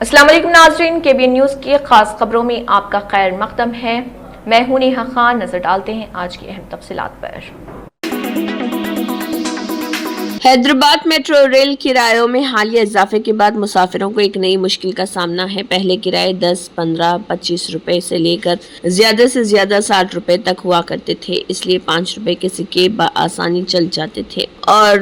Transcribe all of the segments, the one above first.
السلام علیکم ناظرین، KBN نیوز کی خاص خبروں میں آپ کا خیر مقدم ہے۔ میں ہوں نیہا خان۔ نظر ڈالتے ہیں آج کی اہم تفصیلات پر۔ حیدرآباد میٹرو ریل کرایوں میں حالیہ اضافے کے بعد مسافروں کو ایک نئی مشکل کا سامنا ہے۔ پہلے کرائے 10، 15، 25 روپے سے لے کر زیادہ سے زیادہ 60 روپے تک ہوا کرتے تھے، اس لیے 5 روپے کے سکے بآسانی چل جاتے تھے اور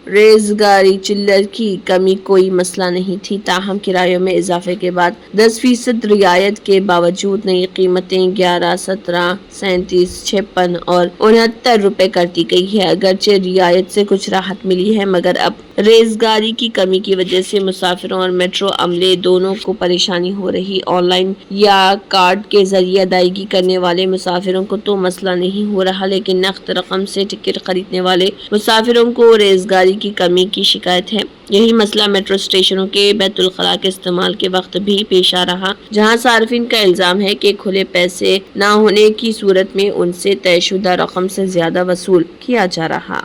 ریزگاری چلر کی کمی کوئی مسئلہ نہیں تھی۔ تاہم کرایوں میں اضافے کے بعد 10% رعایت کے باوجود نئی قیمتیں 11، 17، 37، 56 اور 69 روپے کر دی گئی ہے۔ اگرچہ رعایت سے کچھ راحت ملی ہے، مگر اب ریزگاری کی کمی کی وجہ سے مسافروں اور میٹرو عملے دونوں کو پریشانی ہو رہی۔ آن لائن یا کارڈ کے ذریعے ادائیگی کرنے والے مسافروں کو تو مسئلہ نہیں ہو رہا، لیکن نقد رقم سے ٹکٹ خریدنے والے مسافروں کو ریزگاری کی کمی کی شکایت ہے۔ یہی مسئلہ میٹرو اسٹیشنوں کے بیت الخلاء کے استعمال کے وقت بھی پیش آ رہا، جہاں صارفین کا الزام ہے کہ کھلے پیسے نہ ہونے کی صورت میں ان سے طے شدہ رقم سے زیادہ وصول کیا جا رہا۔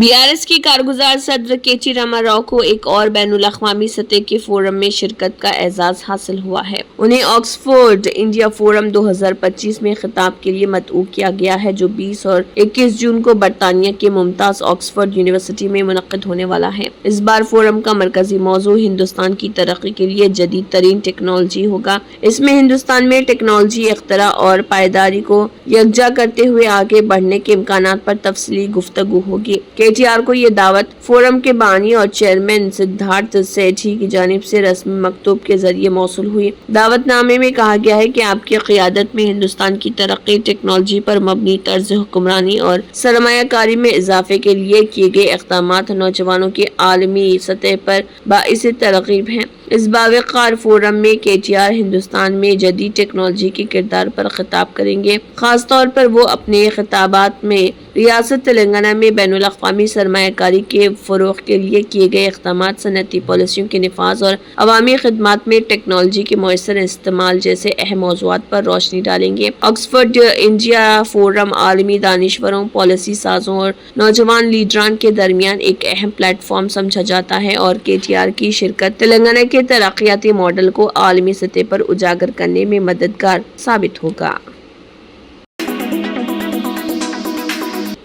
BRS کی کارگزار صدر KT راما راؤ کو ایک اور بین الاقوامی سطح کے فورم میں شرکت کا اعزاز حاصل ہوا ہے۔ انہیں آکسفورڈ انڈیا فورم 2025 میں خطاب کے لیے مدعو کیا گیا ہے، جو 20 اور 21 جون کو برطانیہ کے ممتاز آکسفورڈ یونیورسٹی میں منعقد ہونے والا ہے۔ اس بار فورم کا مرکزی موضوع ہندوستان کی ترقی کے لیے جدید ترین ٹیکنالوجی ہوگا۔ اس میں ہندوستان میں ٹیکنالوجی، اختراع اور پائیداری کو یکجا کرتے ہوئے آگے بڑھنے کے امکانات پر تفصیلی گفتگو ہوگی۔ KTR کو یہ دعوت فورم کے بانی اور چیئرمین سدھارتھ سیٹھی کی جانب سے رسمی مکتوب کے ذریعے موصول ہوئی۔ دعوت نامے میں کہا گیا ہے کہ آپ کی قیادت میں ہندوستان کی ترقی، ٹیکنالوجی پر مبنی طرز حکمرانی اور سرمایہ کاری میں اضافے کے لیے کیے گئے اقدامات نوجوانوں کی عالمی سطح پر باعث ترغیب ہیں۔ اس باوقار فورم میں KTR ہندوستان میں جدید ٹیکنالوجی کے کردار پر خطاب کریں گے۔ خاص طور پر وہ اپنے خطابات میں ریاست تلنگانہ میں بین الاقوامی سرمایہ کاری کے فروغ کے لیے کیے گئے اقدامات، صنعتی پالیسیوں کے نفاذ اور عوامی خدمات میں ٹیکنالوجی کے مؤثر استعمال جیسے اہم موضوعات پر روشنی ڈالیں گے۔ آکسفورڈ انڈیا فورم عالمی دانشوروں، پالیسی سازوں اور نوجوان لیڈران کے درمیان ایک اہم پلیٹ فارم سمجھا جاتا ہے اور KTR کی شرکت تلنگانہ کے ترقیاتی ماڈل کو عالمی سطح پر اجاگر کرنے میں مددگار ثابت ہوگا۔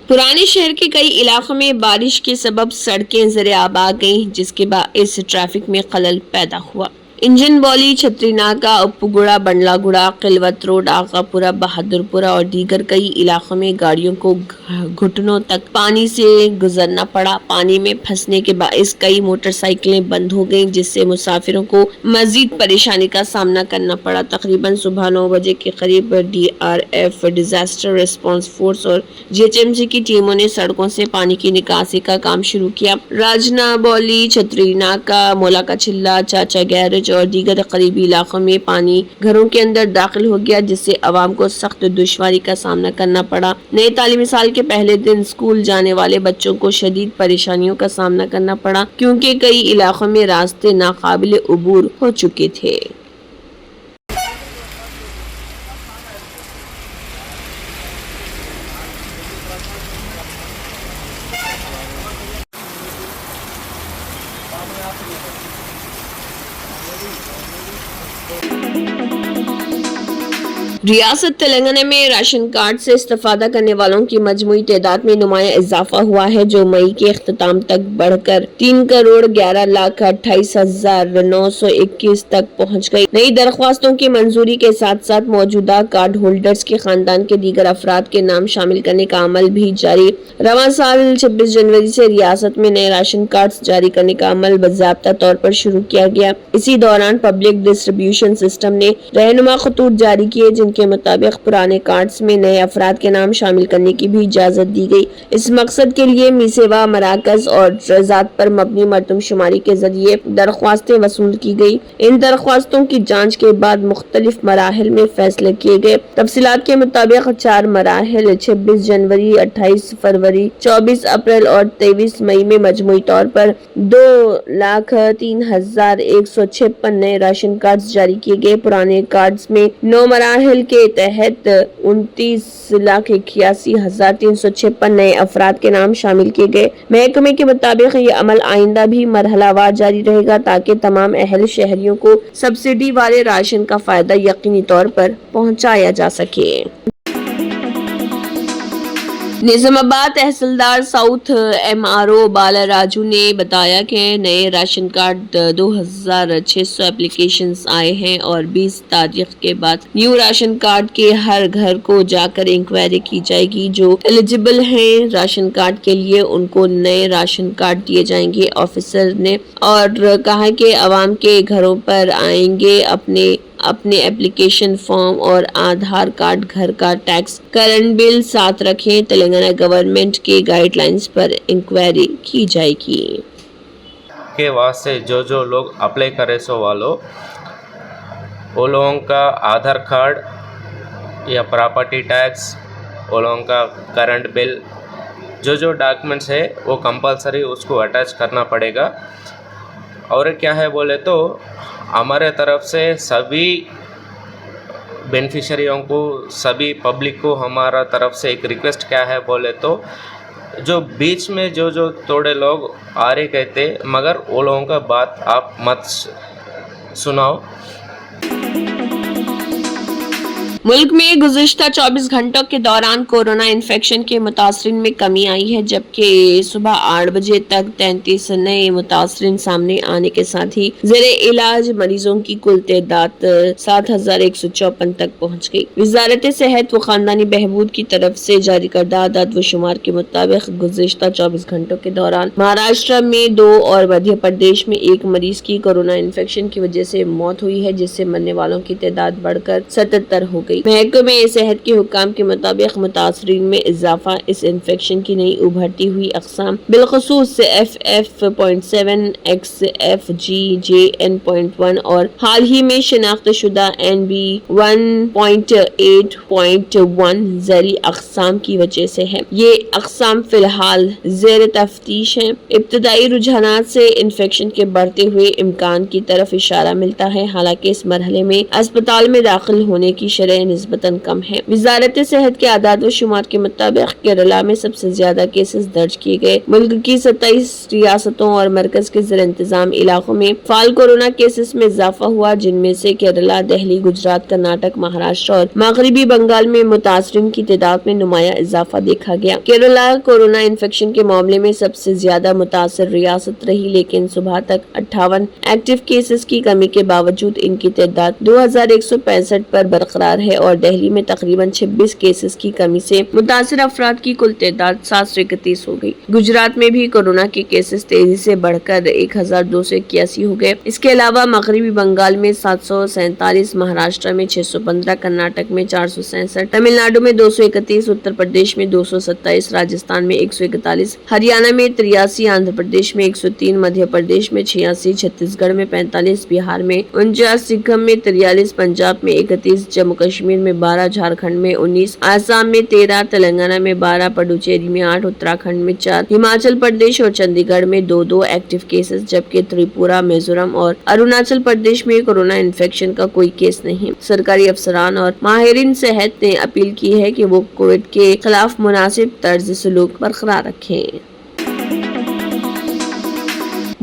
پرانے شہر کے کئی علاقوں میں بارش کے سبب سڑکیں زیر آب آ گئیں، جس کے باعث ٹریفک میں خلل پیدا ہوا۔ انجن بولی، چھتری ناکا، اپگوڑا، بنڈلا گوڑا، قلوت روڈ، آغا پورا، بہادر پورا اور دیگر کئی علاقوں میں گاڑیوں کو گھٹنوں تک پانی سے گزرنا پڑا۔ پانی میں پھنسنے کے باعث کئی موٹر سائیکلیں بند ہو گئیں، جس سے مسافروں کو مزید پریشانی کا سامنا کرنا پڑا۔ تقریباً صبح 9 بجے کے قریب DRF ڈیزاسٹر ریسپانس فورس اور GHMC کی ٹیموں نے سڑکوں سے پانی کی نکاسی کا کام شروع کیا۔ راجنا بولی، چھتری ناکا، مولا کا چلہ، چاچا گیرج اور دیگر قریبی علاقوں میں پانی گھروں کے اندر داخل ہو گیا، جس سے عوام کو سخت دشواری کا سامنا کرنا پڑا۔ نئے تعلیمی سال کے پہلے دن اسکول جانے والے بچوں کو شدید پریشانیوں کا سامنا کرنا پڑا، کیونکہ کئی علاقوں میں راستے ناقابل عبور ہو چکے تھے۔ ریاست تلنگانہ میں راشن کارڈ سے استفادہ کرنے والوں کی مجموعی تعداد میں نمایاں اضافہ ہوا ہے، جو مئی کے اختتام تک بڑھ کر 3,11,28,921 تک پہنچ گئی۔ نئی درخواستوں کی منظوری کے ساتھ ساتھ موجودہ کارڈ ہولڈرز کے خاندان کے دیگر افراد کے نام شامل کرنے کا عمل بھی جاری۔ رواں سال 26 جنوری سے ریاست میں نئے راشن کارڈز جاری کرنے کا عمل باضابطہ طور پر شروع کیا گیا۔ اسی دوران پبلک ڈسٹریبیوشن سسٹم نے رہنما خطوط جاری کیے، جن کے مطابق پرانے کارڈز میں نئے افراد کے نام شامل کرنے کی بھی اجازت دی گئی۔ اس مقصد کے لیے می سیوا مراکز اور ذات پر مبنی مردم شماری کے ذریعے درخواستیں وصول کی گئی۔ ان درخواستوں کی جانچ کے بعد مختلف مراحل میں فیصلے کیے گئے۔ تفصیلات کے مطابق 4 مراحل 26 جنوری، 28 فروری، 24 اپریل اور 23 مئی میں مجموعی طور پر 2,03,156 نئے راشن کارڈز جاری کیے گئے۔ پرانے کارڈز میں 9 مراحل مہل کے تحت 29,81,356 نئے افراد کے نام شامل کیے گئے۔ محکمے کے مطابق یہ عمل آئندہ بھی مرحلہ وار جاری رہے گا تاکہ تمام اہل شہریوں کو سبسڈی والے راشن کا فائدہ یقینی طور پر پہنچایا جا سکے۔ نظام آباد تحصیلدار ساؤتھ MRO بالا راجو نے بتایا کہ نئے راشن کارڈ 2600 اپلیکیشنز آئے ہیں اور 20 تاریخ کے بعد نیو راشن کارڈ کے ہر گھر کو جا کر انکوائری کی جائے گی۔ جو ایلیجبل ہیں راشن کارڈ کے لیے ان کو نئے راشن کارڈ دیے جائیں گے۔ آفیسر نے اور کہا کہ عوام کے گھروں پر آئیں گے، اپنے اپلیکیشن فارم اور آدھار کارڈ، گھر کا ٹیکس کرنٹ بل ساتھ رکھیں۔ تلنگانہ گورنمنٹ کے گائیڈ لائنز پر انکوائری کی جائے گی۔ کے واسطے جو لوگ اپلائی کرے سو والو وہ لوگوں کا آدھار کارڈ یا پراپرٹی ٹیکس، وہ لوگوں کا کرنٹ بل، جو ڈاکومنٹس ہے وہ کمپلسری اس کو اٹیچ کرنا پڑے گا۔ اور کیا ہے بولے تو ہمارے طرف سے سبھی بینیفیشریوں کو، سبھی پبلک کو ہمارا طرف سے ایک ریکویسٹ کیا ہے بولے تو جو بیچ میں جو تھوڑے لوگ آ رہے کہتے مگر وہ لوگوں کا بات آپ مت سناؤ۔ ملک میں گزشتہ 24 گھنٹوں کے دوران کورونا انفیکشن کے متاثرین میں کمی آئی ہے، جبکہ صبح 8 بجے تک 33 نئے متاثرین سامنے آنے کے ساتھ ہی زیر علاج مریضوں کی کل تعداد 7154 تک پہنچ گئی۔ وزارت صحت و خاندانی بہبود کی طرف سے جاری کردہ اعداد و شمار کے مطابق گزشتہ 24 گھنٹوں کے دوران مہاراشٹر میں 2 اور مدھیہ پردیش میں 1 مریض کی کورونا انفیکشن کی وجہ سے موت ہوئی ہے، جس سے مرنے والوں کی تعداد بڑھ کر 77 ہو گئی۔ محکمہ صحت کے حکام کے مطابق متاثرین میں اضافہ اس انفیکشن کی نئی ابھرتی ہوئی اقسام بالخصوص FF.7 XFG.JN.1 اور حال ہی میں شناخت شدہ NB.1.8.1 ذیلی اقسام کی وجہ سے ہے۔ یہ اقسام فی الحال زیر تفتیش ہیں۔ ابتدائی رجحانات سے انفیکشن کے بڑھتے ہوئے امکان کی طرف اشارہ ملتا ہے، حالانکہ اس مرحلے میں اسپتال میں داخل ہونے کی شرح نسبتاً کم ہے۔ وزارت صحت کے اعداد و شمار کے مطابق کیرالہ میں سب سے زیادہ کیسز درج کیے گئے۔ ملک کی 27 ریاستوں اور مرکز کے زیر انتظام علاقوں میں فعال کورونا کیسز میں اضافہ ہوا، جن میں سے کیرالہ، دہلی، گجرات، کرناٹک، مہاراشٹر اور مغربی بنگال میں متاثرین کی تعداد میں نمایاں اضافہ دیکھا گیا۔ کیرالہ کورونا انفیکشن کے معاملے میں سب سے زیادہ متاثر ریاست رہی، لیکن صبح تک 58 ایکٹیو کیسز کی کمی کے باوجود ان کی تعداد 2165 پر برقرار ہے اور دہلی میں تقریباً 26 کیسز کی کمی سے متاثر افراد کی کل تعداد 731 ہو گئی۔ گجرات میں بھی کورونا کے کیسز تیزی سے بڑھ کر 1281 ہو گئے۔ اس کے علاوہ مغربی بنگال میں 747، مہاراشٹر میں 615، کرناٹک میں 467، تمل ناڈو میں 231، اتر پردیش میں 227، راجستھان میں 141، ہریانہ میں 83، آندھرا پردیش میں 103، مدھیہ پردیش میں 86، چھتیس گڑھ میں 45، بہار میں 49، سکم میں 43، پنجاب میں 31، جموں کشمیر میں 12، جھارکھنڈ میں 19، آسام میں 13، تلنگانہ میں 12، پڈوچیری میں 8، اتراکھنڈ میں 4، ہماچل پردیش اور چندی گڑھ میں 2 ایکٹیو کیسز، جبکہ تریپورہ، میزورم اور اروناچل پردیش میں کورونا انفیکشن کا کوئی کیس نہیں۔ سرکاری افسران اور ماہرین صحت نے اپیل کی ہے کہ وہ کووڈ کے خلاف مناسب طرز سلوک برقرار رکھیں۔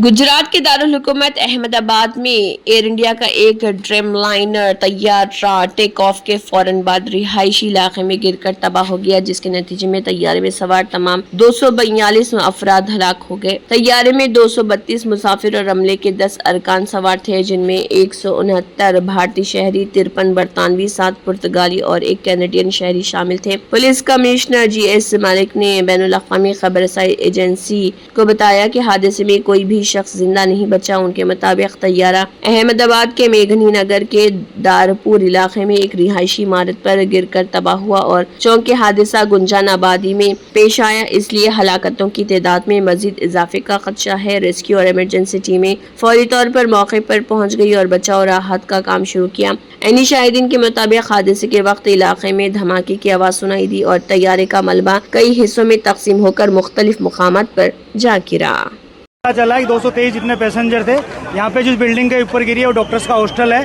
گجرات کے دارالحکومت احمد آباد میں ایئر انڈیا کا ایک ڈریم لائنر طیارہ ٹیک آف کے فوراً بعد رہائشی علاقے میں گر کر تباہ ہو گیا، جس کے نتیجے میں طیارے میں سوار تمام 242 افراد ہلاک ہو گئے۔ طیارے میں 232 مسافر اور عملے کے 10 ارکان سوار تھے، جن میں 169 بھارتی شہری، 53 برطانوی، 7 پرتگالی اور 1 کینیڈین شہری شامل تھے۔ پولیس کمشنر GS مالک نے بین الاقوامی خبر رسائی ایجنسی کو بتایا کہ حادثے میں کوئی بھی شخص زندہ نہیں بچا۔ ان کے مطابق طیارہ احمد آباد کے میگھنی نگر کے دارپور علاقے میں ایک رہائشی عمارت پر گر کر تباہ ہوا اور چونکہ حادثہ گنجان آبادی میں پیش آیا، اس لیے ہلاکتوں کی تعداد میں مزید اضافے کا خدشہ ہے۔ ریسکیو اور ایمرجنسی ٹیمیں فوری طور پر موقع پر پہنچ گئی اور بچاؤ اور راحت کا کام شروع کیا۔ عینی شاہدین کے مطابق حادثے کے وقت علاقے میں دھماکے کی آواز سنائی دی اور طیارے کا ملبہ کئی حصوں میں تقسیم ہو کر مختلف مقامات پر جا گرا۔ پتا چلا کہ 223 جتنے پیسنجر تھے، یہاں پہ جس بلڈنگ کے اوپر گری ہے وہ ڈاکٹرز کا ہاسٹل ہے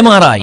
MRI,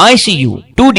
ICU, 2D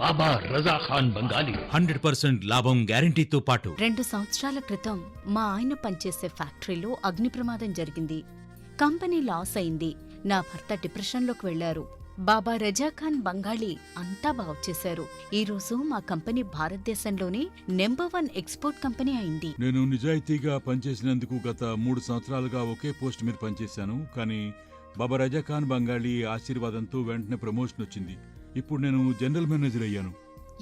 బాబా రజా ఖాన్ బంగాలి 100% లాభం గ్యారెంటీతో పాటు 2 సంవత్సరాల క్రితం మా ఆయన పనిచేసే ఫ్యాక్టరీలో అగ్ని ప్రమాదం జరిగింది. కంపెనీ లాస్ అయింది. నా భర్త డిప్రెషన్లోకి వెళ్లారు. బాబా రజాఖాన్ బంగాళీ అంతా బాగు చేశారు. ఈ రోజు మా కంపెనీ భారతదేశంలోనే నెంబర్ 1 ఎక్స్పోర్ట్ కంపెనీ అయింది. నేను నిజాయితీగా పనిచేసినందుకు గత 3 సంవత్సరాలుగా ఒకే పోస్ట్ మీద పనిచేశాను. కానీ బాబా రజాఖాన్ బంగాళీ ఆశీర్వాదంతో వెంటనే ప్రమోషన్ వచ్చింది. ఇప్పుడు నేను జనరల్ మేనేజర్ అయ్యాను.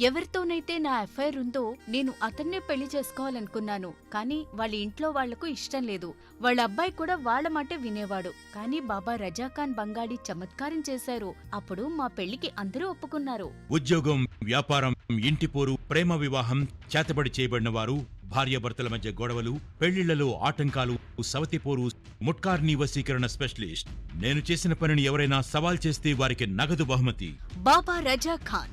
ఎవరితోనైతే నా అఫైర్ ఉందో నేను అతన్నే పెళ్లి చేసుకోవాలనుకున్నాను. కానీ వాళ్ళ ఇంట్లో వాళ్లకు ఇష్టం లేదు. వాళ్ళ అబ్బాయి కూడా వాళ్ళ మాటే వినేవాడు. కానీ బాబా రజాఖాన్ బంగాళీ చమత్కారం చేశారు. అప్పుడు మా పెళ్లికి అందరూ ఒప్పుకున్నారు. ఉద్యోగం, వ్యాపారం, ఇంటి పోరు, ప్రేమ వివాహం, చేతబడి చేయబడిన వారు, భార్యాభర్తల మధ్య గొడవలు, పెళ్లిళ్లలో ఆటంకాలు, సవతిపోరు, ముట్కార్నీ వశీకరణ స్పెషలిస్ట్. నేను చేసిన పనిని ఎవరైనా సవాల్ చేస్తే వారికి నగదు బహుమతి. బాబా రజాఖాన్,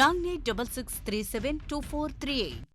9866372438।